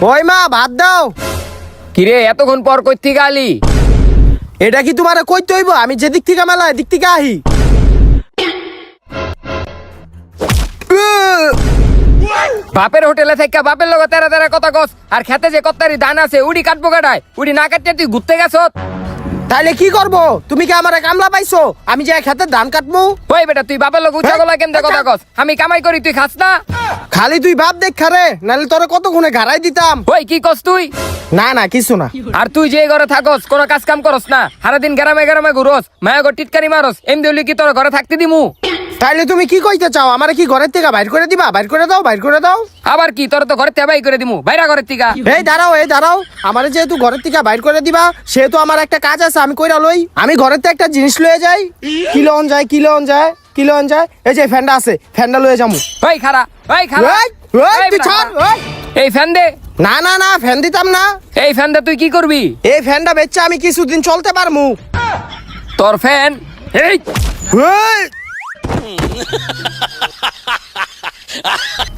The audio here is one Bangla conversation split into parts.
ওই মা ভাত দাও। কিরে এতক্ষণ পর কই থেকে আলি? এটা কি তোমারে কইতে হইব? আমি যে দিক থেকে মেলা দিক থেকে আহি। বাপের হোটেলে থেকে বাপের লগে তেরা তেরা কথা কস, আর খেতে যে কত্তারি ধান আছে উড়ি কাটবো কাটায়, উড়ি না কাটতে তুই ঘুরতে গেছত। তাইলে কি করব? তুমি কি আমারে কামলা পাইছো? আমি যে খেতে ধান কাটমু? ওই বেটা তুই বাপের লগে উচ্চা গলা কেমনে কথা কস? আমি কামাই করি তুই খাস না? খালি তুই বাপ দেখ খারে, নাহলে তোরে কত গুণে ঘাড়াই দিতাম। ওই কি কস তুই? না না কিছু না। আর তুই যে ঘরে থাকস কোনো কাজ কাম করস না, সারাদিন গ্রামে গ্রামে ঘুরস, মায়া গো টিটকারি মারস, এমনি হলি কি তোর ঘরে থাকতে দিমু? তাইলে তুমি কি কইতে চাও? আমারে কি ঘরের থেকে বাইর করে দিবা? বাইর করে দাও, বাইর করে দাও। আবার কি তোর তো ঘরে তেবাই করে দিমু, বাইরা ঘরের থেকে। এই দাঁড়াও। আমারে যেহেতু ঘরের থেকে বাইর করে দিবা, সেহেতু আমার একটা কাজ আছে, আমি কইরা লই। আমি ঘরের থেকে একটা জিনিস লয়ে যাই। কি লন যায়? এই যে ফ্যানটা আছে, ফ্যানটা লয়ে যামু। ওই খারা, ওই খারা, ওই তুই ছাড়, ওই। এই ফ্যান দে। না ফ্যান দিতাম না। এই ফ্যান দে তুই কি করবি? এই ফ্যানটা বেচে আমি কিছুদিন চলতে পারমু। তোর ফ্যান এই ওই,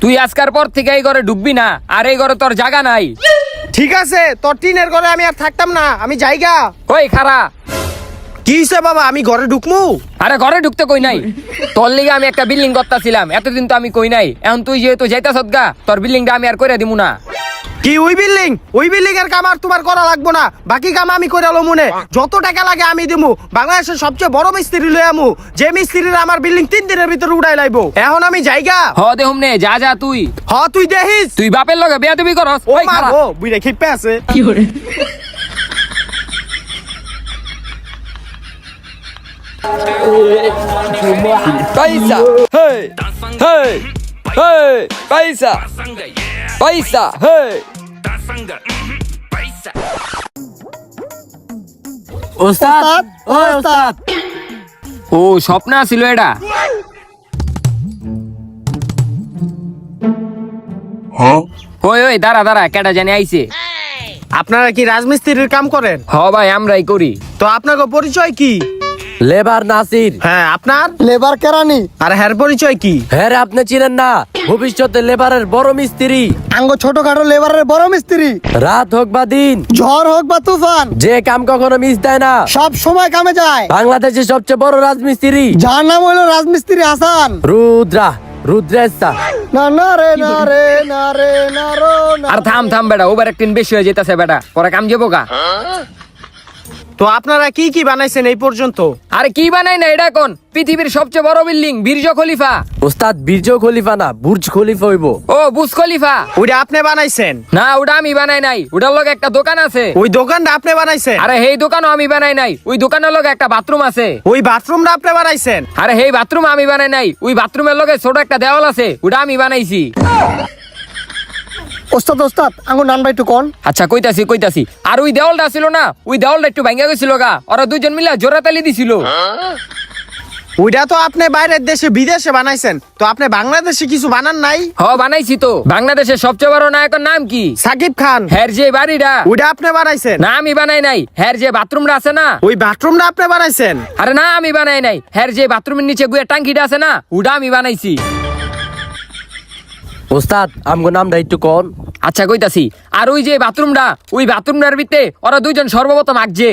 তুই আজকার পর থেকে এই ঘরে ঢুকবি না, আর এই ঘরে তোর জায়গা নাই। ঠিক আছে, তোর টিনের ঘরে আমি আর থাকতাম না, আমি যাইগা। ওই খারা, কি হইছে বাবা, আমি ঘরে ঢুকমু? আরে ঘরে ঢুকতে কই নাই, তোর লিগে আমি একটা বিল্ডিং করতেছিলাম, এতদিন তো আমি কই নাই। এখন তুই যেহেতু যাইতাছত গা, তোর বিল্ডিংটা আমি আর কইরা দিমু না। কি ওই বিল্ডিং এর কাম আর তোমার করা লাগবো না, বাকি কাম আমি কইরা লমু মনে। যত টাকা লাগে আমি দিমু। বাংলাদেশের সবচেয়ে বড় মিস্ত্রি লই আমু, যে মিস্ত্রিরা আমার বিল্ডিং 3 দিনের ভিতরে উড়াই লাইবো। এখন আমি যাইগা। হ দেহুম নে, যা তুই। হ তুই দেখিস। তুই বাপের লগে বেয়াদবি করস। ও ওই মা খারা, গো, বুইড়া খিপে আছে। পয়সা হে হে হে, পয়সা পয়সা হে। ওস্তাদ, ও ওস্তাদ। ও স্বপ্ন ছিল এটা। ওই দাঁড়া, কেটা জানি আইছে। আপনারা কি রাজমিস্ত্রির কাম করেন? হ ভাই, আমরাই করি। তো আপনাকে পরিচয় কি? লেবার নাসির। হ্যাঁ, আপনার? লেবার কেরানি। আর হ্যার পরিচয় কি? হ্যাঁ আপনি চিনেন না, ভবিষ্যতে লেবারের বড় মিস্ত্রি। আঙ্গ ছোটখাটো লেবারের বড় মিস্ত্রি। রাত হোক বা দিন, ঝড় হোক বা তুফান, যে কাম কখনো মিস দেয় না, সব সময় কামে যায়। বাংলাদেশের সবচেয়ে বড় রাজমিস্ত্রি, যার নাম হলো রাজমিস্ত্রি হাসান। রুদ্রেশা। না রে না। আর থাম বেটা, ওভার একদিন বেশি হয়ে যেতেছে বেটা, পরে কাম যাবো গা। তো আপনারা কি কি বানাইছেন এই পর্যন্ত? আরে কি বানাই না এটা কোন? পৃথিবীর সবচেয়ে বড় বিল্ডিং বীর্য খলিফা। ওস্তাদ বীর্য খলিফা না, বুর্জ খলিফা হইব। ও বুর্জ খলিফা? ওইটা আপনি বানাইছেন? না, ওটা আমি বানাই নাই, ওটার লগে একটা দোকান আছে। ওই দোকানটা আপনি বানাইছেন? আরে এই দোকানও আমি বানাই নাই, ওই দোকানের লগে একটা বাথরুম আছে। ওই বাথরুমটা আপনি বানাইছেন? আরে এই বাথরুম আমি বানাই নাই, ওই বাথরুমের লগে ছোট একটা দেওয়াল আছে, ওটা আমি বানাইছি। ওস্তাদ আঙ্গ নাম ভাই একটু কোন। আচ্ছা কইতাছি। আর ওই দেওয়ালটা ছিল না, ওই দেওয়ালটা একটু ভাঙা গেছিল গা, ওরা দুইজন মিলে জোড়াতালি দিছিল। ওইটা তো আপনি বাইরের দেশে বিদেশে বানাইছেন, তো আপনি বাংলাদেশে কিছু বানান নাই? হ বানাইছি তো। বাংলাদেশের সবচেয়ে বড় নায়কের নাম কি? সাকিব খান। হ্যার যে বাড়িটা, ওইটা আপনি বানাইছেন? না আমি বানাই নাই। হ্যার যে বাথরুমটা আছে না, ওই বাথরুমটা আপনি বানাইছেন? আরে না আমি বানাই নাই। হ্যার যে বাথরুমের নিচে গুয়ে টাঙ্কিটা আছে না, ওটা আমি বানাইছি। ওস্তাদ আমগো নামটা একটু কোন। আচ্ছা কইতাছি। আর ওই যে বাথরুমটা, ওই বাথরুমটার ভিতরে ওরা দুইজন সর্বপ্রথম আঁকছে।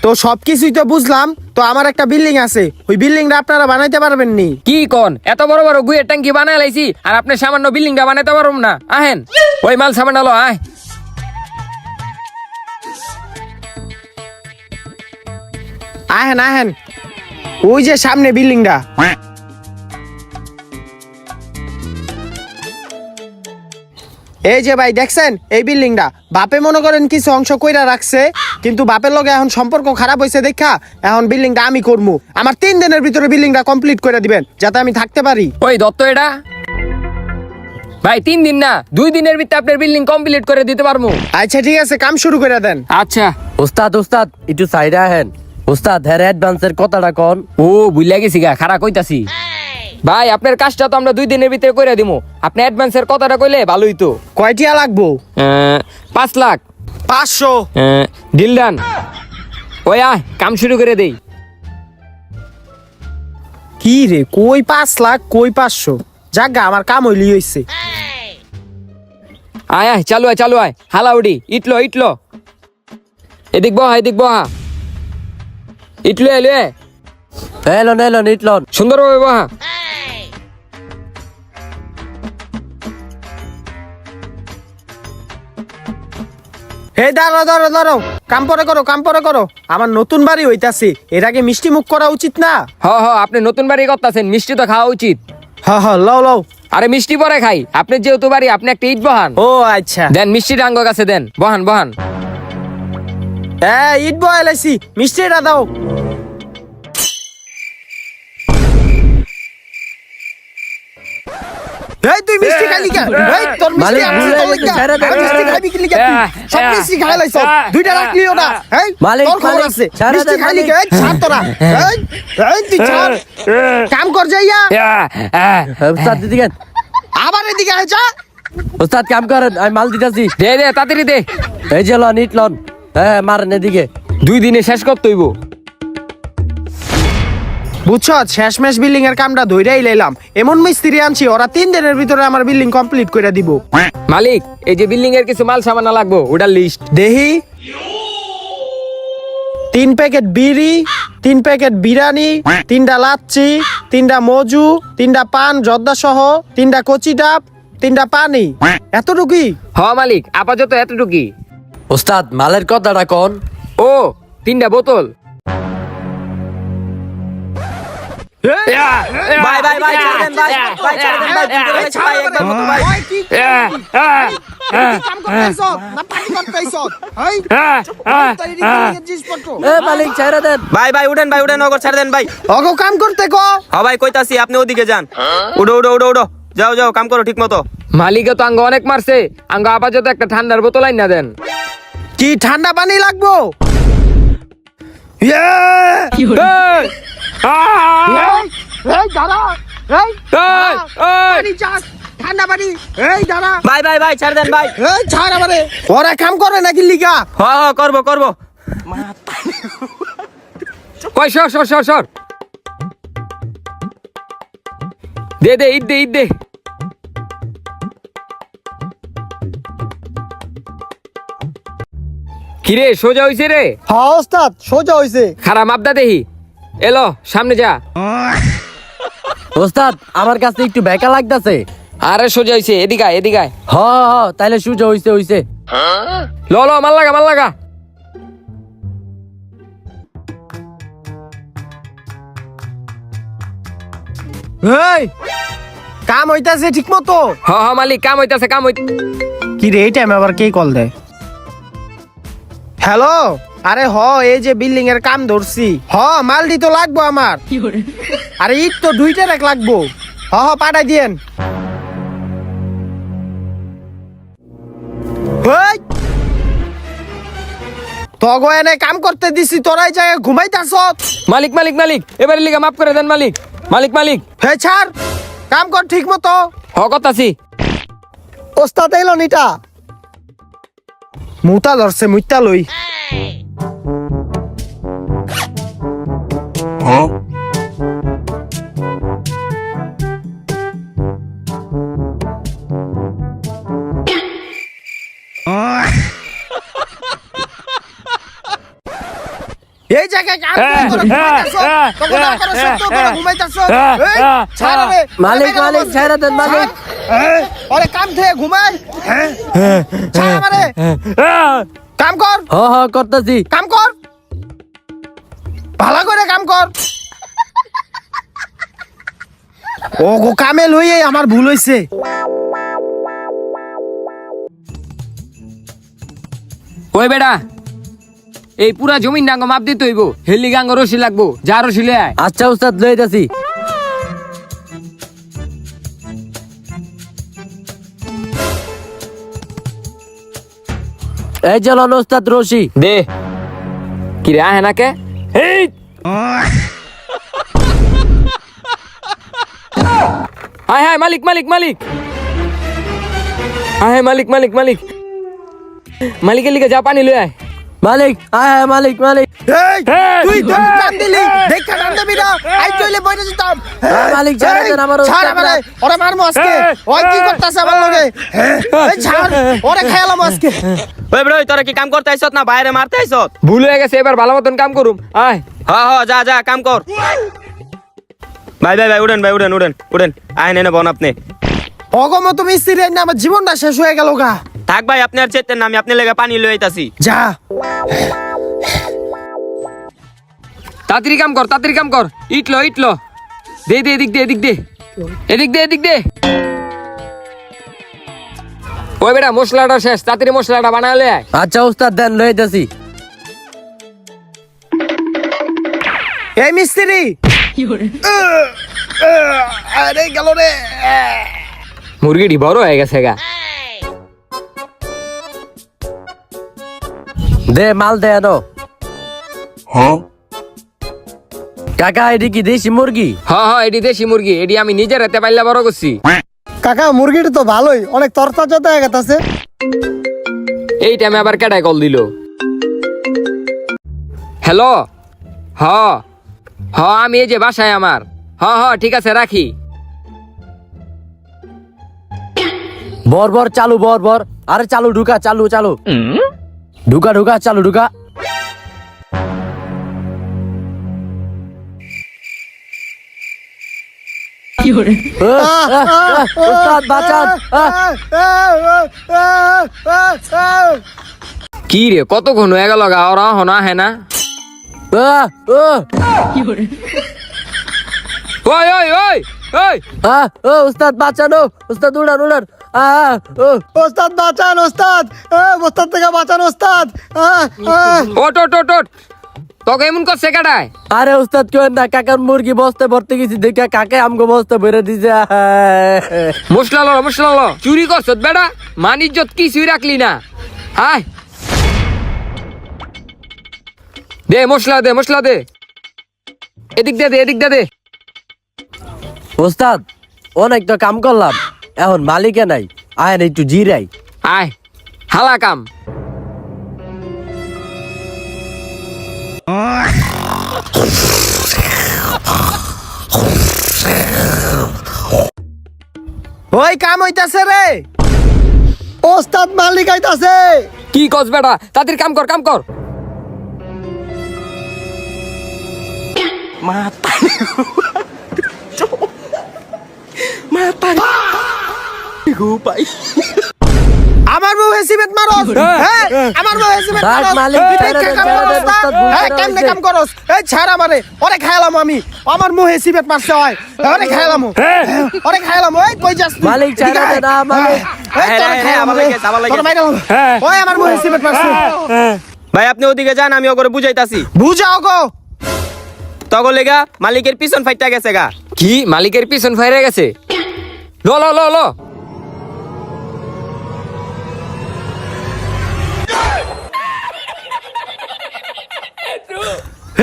তো সবকিছুই তো বুঝলাম, তো আমার একটা বিল্ডিং আছে, ওই বিল্ডিংটা আপনারা বানাইতে পারবেন নি? কি কোন? এত বড় বড় গুয়ের ট্যাঙ্কি বানাই লাইছি, আর আপনি সামান্য বিল্ডিংটা বানাইতে পারুম না? আহেন ওই মাল সামান আলো আয়। আহেন ওই যে সামনে বিল্ডিংটা। এই যে ভাই দেখছেন এই বিল্ডিংটা, বাপে মনে করেন কিছু অংশ কইরা রাখছে, কিন্তু বাপের লগে এখন সম্পর্ক খারাপ হয়েছে দেখা এখন বিল্ডিংটা আমি করবো। আমার 3 দিনের ভিতরে বিল্ডিংটা কমপ্লিট করে দিবেন, যাতে আমি থাকতে পারি। ওই দত্ত এটা ভাই 3 দিন না 2 দিনের ভিতরে আপনার বিল্ডিং কমপ্লিট করে দিতে পারবো। আচ্ছা ঠিক আছে, কাম শুরু করে দেন। আচ্ছা ওস্তাদ একটু সাইডে আহেন। ওস্তাদ হ্যাঁ অ্যাডভান্সের কথাটা কোন। ও ভুলিয়া গেছি গা, খারা কইতাছি। ভাই আপনার কাজটা তো আমরা 2 দিনের ভিতরে করে দিমু, আপনি অ্যাডভান্সের কথাটা কইলে ভালোই তো। কয়টিয়া লাগবো? 5 লাখ। 500। Deal done. ওই আয় কাম শুরু করে দেই। কি রে, কই 5 লাখ কই 500? জাগা আমার কাম হইলি হইছে। আয় আয় চালু আয় হালাউডি ইটলো এদিক বহা ইটলো এলো এলন ইটলন সুন্দরভাবে বহা এই দাঁড়াও কাম পরে করো আমার নতুন বাড়ি হইতাছে এর আগে মিষ্টি মুখ করা উচিত না। হ আপনি নতুন বাড়ি করতেছেন মিষ্টি তো খাওয়া উচিত। লও আরে মিষ্টি পরে খাই আপনি যেহেতু বাড়ি আপনি একটা ইট বহান ও আচ্ছা দেন মিষ্টি ডাঙ্গ কাছে দেন বহান ইট বয়েলাইছি মিষ্টিটা দাও। এই তুই মিষ্টি খাইলি কেন? এই তোর মিষ্টি মালিক, আমি ভুলে তোর গেছি, লাগা। ছেড়ে দে, আমি মিষ্টি খাইবি কি লিগা তুই? সব মিষ্টি খাই লাইছ। দুইটা রাখলিও না। এই মালিক, তোর খবর মালিক, আছে। ছেড়ে মিষ্টি দে, খাইলি মালিক। কে? এই ছাড় তোরা। এই তুই ছাড়। কাম কর যাইয়া। উস্তাদ দিদি কেন আবার এদিকে আয় যা। উস্তাদ কাম করেন আমি মাল দিতেছি দে তাড়াতাড়ি দে এই যে লন ইটলন মারেন এদিকে 2 দিনে শেষ করতে হইব। বুঝছো শেষমেশ বিল্ডিং এর কামটা ধইরাই লাইলাম এমন মিস্ত্রি আনছি ওরা 3 দিনের ভিতরে আমার বিল্ডিং কমপ্লিট করে দিব। মালিক এই যে বিল্ডিং এর কিছু মাল সামান লাগবো ওটার লিস্ট দেহি 3 প্যাকেট বিড়ি 3 প্যাকেট বিরিয়ানি 3টা লাচ্ছি 3টা মজু 3টা পান জর্দা সহ 3টা কচি ডাব 3টা পানি এতটুকুই। হ মালিক আপাতত এতটুকুই। উস্তাদ মালের কথাটা কোন ও 3টা বোতল ভাই ছেড়ে দেন ভাই ছেড়ে দেন ভাই ভুল করে গেছি ভাই একবার মতো ভাই মালিক ছেড়ে দেন ভাই উঠেন ওগো ছেড়ে দেন ভাই অগো কাম করতে কো। ভাই কইতাছি আপনি ওদিকে যান উড়ো যাও কাম করো ঠিক মতো মালিকে তো আঙ্গ অনেক মারছে আঙ্গ আপাতত একটা ঠান্ডার বোতল আইনা দেন। কি ঠান্ডা পানি লাগবো? এই দাঁড়া এই পানি চাস ঠান্ডা পানি এই দাঁড়া ভাই ছেড়ে দেন ভাই এই ছাড় আমারে ওরা কাম করে নাকি লিগা করবো কই সর দে ঈদ দে কিরে সোজা হইছে রে? হ্যাঁ ওস্তাদ সোজা হইছে। খারাপ মাপদা দেহি এলো সামনে যা। ওস্তাদ আমার কাছে একটু বেকা লাগতাছে আরে সোজা হইছে এদিকে আয় হ তাইলে সুজা হইছে ল মাল লাগা এই কাম হইতাছে ঠিক মতো? হ মালিক কাম হইতাছে কি রে এই টাইম আবার কে কল দেয়? হ্যালো আরে এই যে বিল্ডিং এর কাম ধরছি মালডি তো লাগবো আমার। আরে ইট তো 2টা রাখ লাগবো। পাঠাই দিয়েন। তগো এনে কাম করতে দিছি তোরাই জায়গায় ঘুমাইতাছ। মালিক এবারে লিগা মাফ করে দেন মালিক হে ছাড় কাম কর ঠিক মতো। করতাছি। ওস্তাদ এলো নিটা মুতা ধরছে মুইতা লই। এই জায়গায় কাম করে ঘুমাইতাছ। তগো না করো সত্য করে ঘুমাইতাছ। এই ছাড় রে মালিক ছেড়ে দেন মালিক ওরে কাম থেকে ঘুমাই। ছাড় আমারে কাম কর করতেছি কাম কর ভালো করে কাম কর। ওগো কামে লইয়ে আমার ভুল হইছে। ওই বেটা এই পুরা জমিন ডাঙ্গ মাপ দিতে হইব হেলি গাঙ্গ রশি লাগবো যা রশি লে আয়। আচ্ছা উস্তাদ লইতাছি এই যে লন উস্তাদ রশি দে কি রে আহে নাকে এই আয় মালিক আয় মালিকের লিগে যা পানি লই আয়। মালিক মালিক এই তুই ধরে টান দিলি দেখ মাথা টান দিবি না আই চলে বইরে যেতাম মালিক, ছেড়ে দেন, আমার ছাড় ওস্তাদ আমারে ওরে মারমু আজকে ওই কি করতাছে আমার লগে এই ছাড় ওরে খাইলাম আজকে ওই ব্রো তোরা কি কাম করতে আইছত না বাইরে মারতে আইছত? ভুল হয়ে গেছে, এবার ভালো মতন কাম করুম। আয় যা যা কাম কর। ভাই ভাই ভাই উড়েন ভাই উড়েন উড়েন উড়েন আয় নেনে বন আপনি। অগমত মিস্ত্রি না আমার জীবনটা শেষ হয়ে গেল গা। থাক ভাই আপনি আর চেতেন না, আমি আপনি লেগে পানি লই আইতাছি। যা তাড়াতাড়ি কাম কর, তাড়াতাড়ি কাম কর। ইটলো ইটলো দে দে, এদিক দে, এদিক দে, এদিক দে, এদিক দে। ওই বেটা মশলাটা শেষ, তাড়াতাড়ি মশলাটা বানালে আয়। আচ্ছা উস্তাদ, দেন লইতেছি। এই মিস্ত্রি আরে গেল রে। মুরগিটি বড় হয়ে গেছে গা। দে মাল দে আনো। কাকা এটি কি দেশি মুরগি? হ্যাঁ এটি দেশি মুরগি, এটি আমি নিজের হাতে পাইলা বড় করছি। কাকা মুরগিটা তো ভালোই, অনেক তরতাজা হয়ে গেছে। এই টাইমে আবার কেডায় কল দিল? হ্যালো, হ হ আমি এই যে বাসায় আমার। হ ঠিক আছে রাখি। বর চালু, বর আরে চালু, ঢুকা, চালু চালু, ঢুকা ঢুকা, চালু ঢুকা। উস্তাদ বাঁচান। কি রে কতক্ষণ হয়ে গেল গা, ওরা হনা হ্যাঁ না? ওই ওই ওই ওই উস্তাদ বাঁচানো, উস্তাদ উড়ান উড়ান। ওস্তাদ বাঁচান ওস্তাদ, ওস্তাদ থেকে বাঁচান ওস্তাদ। ওট ওট ওট ওট, তোকে এমন করছে কেডায়? আরে উস্তাদ কেউ না, কাকার মুরগি বস্তে ভরতে গেছি দেখে কাকে আমগো বস্তে ভরে দিছে। মশলা লো চুরি করছ বেড়া, মান ইজ্জত কিছুই রাখলি না। হাই দে মশলা দে, এদিক দে, এদিক দে। উস্তাদ অনেক তো কাম করলাম, এখন মালিকে নাই, আয়েন একটু জিরাই। আয় হালা কাম। ওই কাম হইতাছে রে। ওস্তাদ মালিক আইতাছে। কি কস বেড়া, তাদের কাম কর। আমার বউ হেসিবেত মারস, হ্যাঁ আমার বউ হেসিবেত থাক, মারস। মালিক, তুই ছেড়ে দেখে দেন, কাম ছেড়ে করস দেন, না? ওস্তাদ ভুল হ্যাঁ, করে কেমনে ফেলছে। কাম করস? এই ছাড় আমারে, ওরে খাইলাম আমি। আমার মুহে সিবেট মারছে হয়, ওরে খাইলাম, ওরে খাইলাম। ওই কই যাস তুই? মালিক, ছেড়ে এদিকে আয়। দেন, মালিক। এই তোরে খাইলাম আবার রে, লেগেছে, আবার লেগেছে। তোরে মাইরালাম। ওই আমার মুহে সিবেট মারছে। ভাই আপনি ওদিকে যান, আমি ওগরে বুঝাইতাছি। বুঝাও গো। তগো লেগা মালিকের পিছন ফাইটা গেছে গা। কি মালিকের পিছন ফাইরে গেছে? লো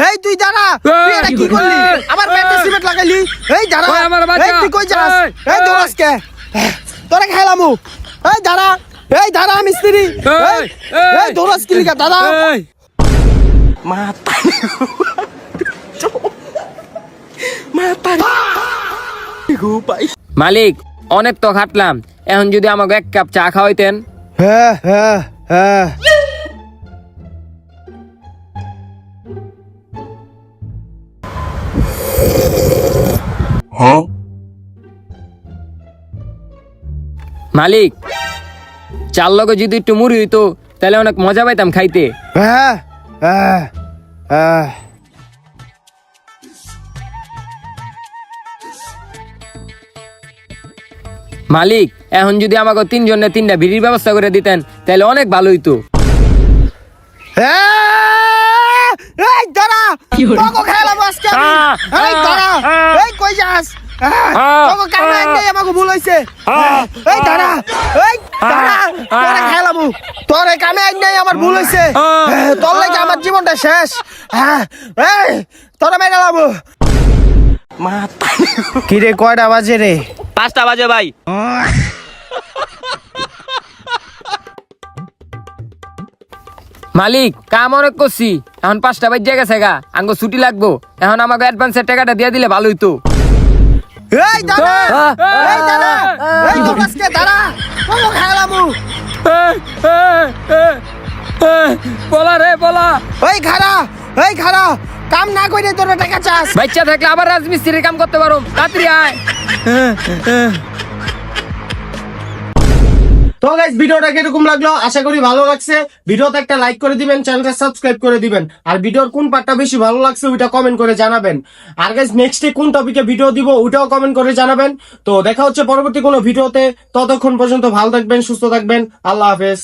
এই তুই দাঁড়া, তুই এটা কি করলি? আমার পেটে সিমেন্ট লাগাইলি। এই দাঁড়া, ওই আমার বাচ্চা। এই তুই কই যাস? এই, এই দৌড়াস কে? তোরে খাইলাম। এই দাঁড়া মিস্ত্রি। এই দৌড়াস কি লিগা দাঁড়া? মালিক অনেক তো খাটলাম, এখন যদি আমাকে এক কাপ চা খাওয়াইতেন। হ্যাঁ। মালিক চার লগে যদি একটু মুড়ি হইতো তাহলে অনেক মজা পাইতাম খাইতে। মালিক এখন যদি আমাকে তিনজনে তিনটা বিড়ির ব্যবস্থা করে দিতেন তাহলে অনেক ভালো হইতো। এই দাঁড়া, তোকে খাইলাম আজকে আমি। এই দাঁড়া, এই কই যাস? তোকে কামে আনতে আমাকে ভুল হইছে। এই দাঁড়া, তোরে খাইলাম। তোরে কামে আনতে আমার ভুল হইছে। তোর লাগি আমার জীবনটা শেষ। এই তোরে মেরালাম। কি রে কয়টা বাজে রে? 5টা বাজে ভাই। মালিক কাম অনেক করছি, এখন 5টা বাজে গেছে গা, আঙ্গো ছুটি লাগবো, এখন আমাকে অ্যাডভান্সের টাকাটা দিয়ে দিলে ভালো হইতো। এই দাঁড়া, এই দাঁড়া, এই তো আজকে দাঁড়া, কোনো খেলামু। বলা রে বলা, এই খারা, কাম না কইরে তোর টাকা চাস। বাচ্চা থাকলে আবার রাজমিস্ত্রির কাম করতে পারো, তাড়াতাড়ি আয়। তো গাইস ভিডিওটা কিরকম লাগলো আশা করি ভালো লাগছে। ভিডিওতে একটা লাইক করে দিবেন, চ্যানেলটা সাবস্ক্রাইব করে দিবেন, আর ভিডিওর কোন পার্টটা বেশি ভালো লাগছে ওইটা কমেন্ট করে জানাবেন। আর গাইস নেক্সটে কোন টপিকে ভিডিও দিব ওইটাও কমেন্ট করে জানাবেন। তো দেখা হচ্ছে পরবর্তী কোনো ভিডিওতে, ততক্ষণ পর্যন্ত ভালো থাকবেন, সুস্থ থাকবেন, আল্লাহ হাফেজ।